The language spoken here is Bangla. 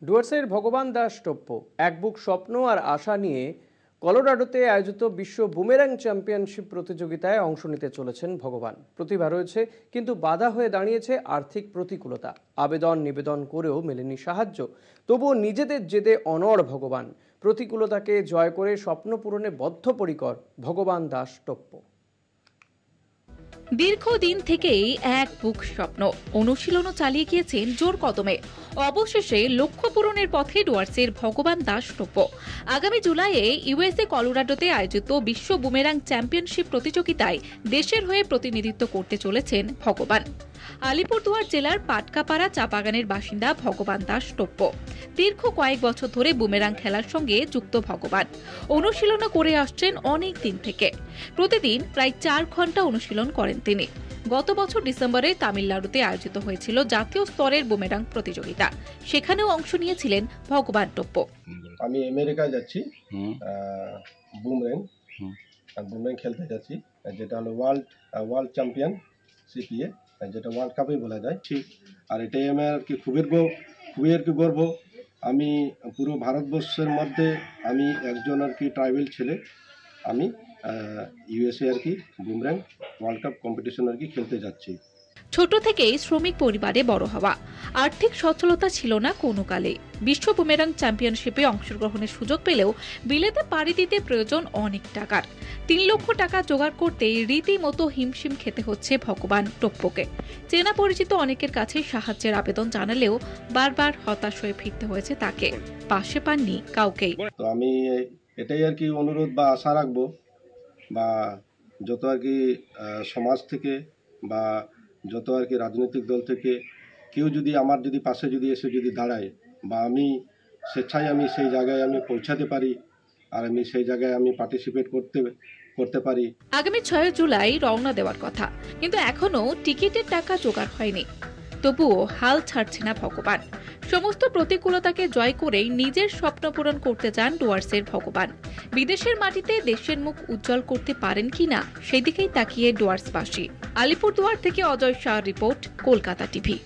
ডুয়ার্সের ভগবান দাস টোপ্পো এক বুক স্বপ্ন আর আশা নিয়ে কলোরাডোতে আয়োজিত বিশ্ব বুমেরাং চ্যাম্পিয়নশিপ প্রতিযোগিতায় অংশ নিতে চলেছেন ভগবান। প্রতিভা রয়েছে, কিন্তু বাধা হয়ে দাঁড়িয়েছে আর্থিক প্রতিকূলতা। আবেদন নিবেদন করেও মেলেনি সাহায্য। তবুও নিজেদের জেদে অনড় ভগবান। প্রতিকূলতাকে জয় করে স্বপ্ন পূরণে বদ্ধপরিকর ভগবান দাস টোপ্পো। দীর্ঘদিন থেকেই এক বুক স্বপ্ন, অনুশীলনও চালিয়ে গিয়েছেন জোর কদমে। অবশেষে লক্ষ্য পূরণের পথে ডুয়ার্সের ভগবান দাস টোপ্পো। আগামী জুলাইয়ে ইউএসএ কলোরাডোতে আয়োজিত বিশ্ব বুমেরাং চ্যাম্পিয়নশিপ প্রতিযোগিতায় দেশের হয়ে প্রতিনিধিত্ব করতে চলেছেন ভগবান। আলিপুরদুয়ার জেলার পাটকাপাড়া চা বাগানের বাসিন্দা ভগবান দাস টোপ্পো। দীর্ঘ কয়েক বছর ধরে বুমেরাং খেলার সঙ্গে যুক্ত ভগবান। অনুশীলনও করে আসছেন অনেক দিন থেকে। প্রতিদিন প্রায় 4 ঘন্টা অনুশীলন করেন তিনি। গত বছর ডিসেম্বরে তামিলনাড়ুতে আয়োজিত হয়েছিল জাতীয় স্তরের বুমেরাং প্রতিযোগিতা। সেখানেও অংশ নিয়েছিলেন ভগবান টোপ্পো। আমি আমেরিকায় যাচ্ছি বুমেরাং খেলতে যাচ্ছি, যেটা হলো ওয়ার্ল্ড চ্যাম্পিয়ন সিপিএ, যেটা ওয়ার্ল্ড কাপই বলা যায়। ঠিক, আর এটাই আমার আর কি খুবই আর কি গর্ব। আমি পুরো ভারতবর্ষের মধ্যে আমি একজন আর কি ট্রাইবেল ছেলে। আমি ইউএসএ আর কি বুমেরাং ওয়ার্ল্ড কাপ কম্পিটিশন আর কি খেলতে যাচ্ছি। ছোট থেকেই শ্রমিক পরিবারে বড় হওয়া, আর্থিক সচ্ছলতা ছিল না কোনো কালে। বিশ্ব বুমেরাং চ্যাম্পিয়নশিপে অংশগ্রহণের সুযোগ পেলেও বিলেতে পাড়ি দিতে প্রয়োজন অনেক টাকার। 3 লক্ষ টাকা জোগাড় করতে রীতিমতো হিমশিম খেতে হচ্ছে ভগবান টোপ্পোকে। চেনা পরিচিত অনেকের কাছে সাহায্যের আবেদন জানালেও বারবার হতাশ হয়ে ফিরতে হয়েছে তাকে। পাশে পাননি কাউকেই। তো আমি এটাই আর কি অনুরোধ বা আশা রাখবো, বা যত আর কি সমাজ থেকে বা যত আর কি রাজনৈতিক দল থেকে কেউ যদি আমার যদি পাশে যদি এসে যদি দাঁড়ায়, বা আমি স্বেচ্ছায় আমি সেই জায়গায় আমি পৌঁছাতে পারি, আর আমি সেই জায়গায় আমি পার্টিসিপেট করতে পারি। আগামী 6 জুলাই রওনা দেওয়ার কথা, কিন্তু এখনো টিকিটের টাকা জোগাড় হয়নি। তবুও হাল ছাড়ছে না ভগবান। সমস্ত প্রতিকূলতাকে জয় করেই নিজের স্বপ্ন পূরণ করতে চান ডুয়ার্সের ভগবান। বিদেশের মাটিতে দেশের মুখ উজ্জ্বল করতে পারেন কিনা সেদিকেই তাকিয়ে ডুয়ার্সবাসী। আলিপুরদুয়ার থেকে অজয় শাহর রিপোর্ট, কলকাতা টিভি।